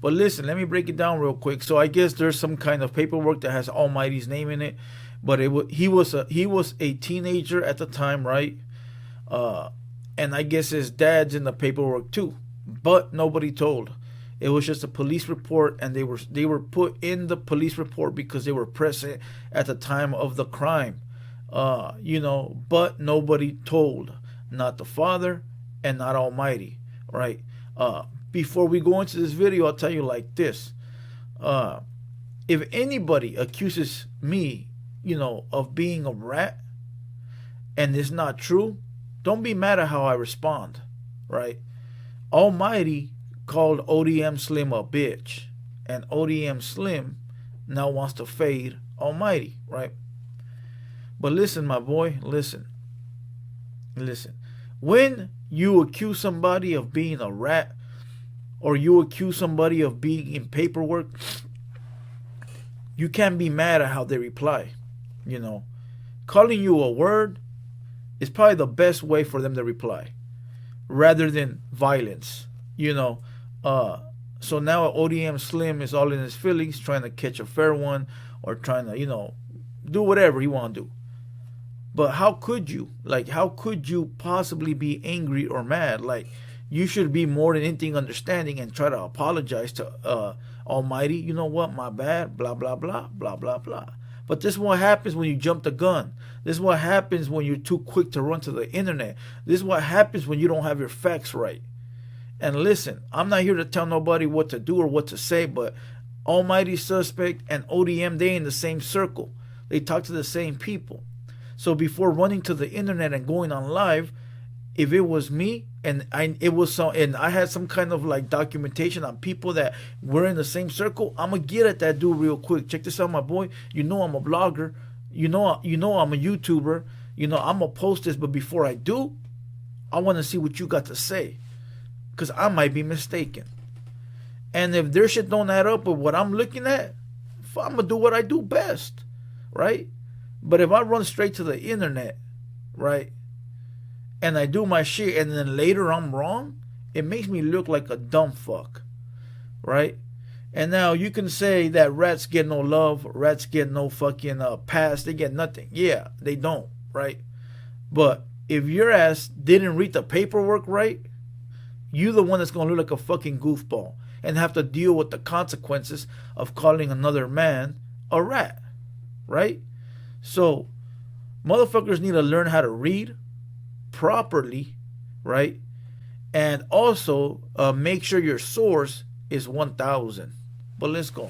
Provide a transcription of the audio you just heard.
But listen, let me break it down real quick. So I guess there's some kind of paperwork that has Almighty's name in it, but he was a teenager at the time, right? Uh, and I guess his dad's in the paperwork too, but nobody told. It was just a police report, and they were put in the police report because they were present at the time of the crime. But nobody told, not the father and not Almighty, right? Before we go into this video, I'll tell you like this: uh, if anybody accuses me, of being a rat, and it's not true, don't be mad at how I respond, right? Almighty called ODM Slim a bitch, and ODM Slim now wants to fade Almighty, right? But listen, my boy, listen. When you accuse somebody of being a rat, or you accuse somebody of being in paperwork, you can't be mad at how they reply. Calling you a word is probably the best way for them to reply, rather than violence. So now ODM Slim is all in his feelings, trying to catch a fair one, or trying to, do whatever he want to do. But how could you? How could you possibly be angry or mad? You should be more than anything understanding and try to apologize to Almighty. You know what? My bad. Blah, blah, blah, blah, blah, blah. But this is what happens when you jump the gun. This is what happens when you're too quick to run to the internet. This is what happens when you don't have your facts right. And listen, I'm not here to tell nobody what to do or what to say, but Almighty Suspect and ODM, they in the same circle. They talk to the same people. So before running to the internet and going on live, if it was me and I had some kind of documentation on people that were in the same circle, I'm gonna get at that dude real quick. Check this out, my boy. I'm a blogger. I'm a YouTuber. I'm gonna post this, but before I do, I want to see what you got to say, because I might be mistaken. And if their shit don't add up with what I'm looking at, I'm gonna do what I do best, right? But if I run straight to the internet, right, and I do my shit and then later I'm wrong, it makes me look like a dumb fuck, right? And now you can say that rats get no love, rats get no fucking pass, they get nothing. Yeah, they don't, right? But if your ass didn't read the paperwork right, you're the one that's going to look like a fucking goofball and have to deal with the consequences of calling another man a rat, right? So, motherfuckers need to learn how to read properly, right? And also make sure your source is 1000. But let's go.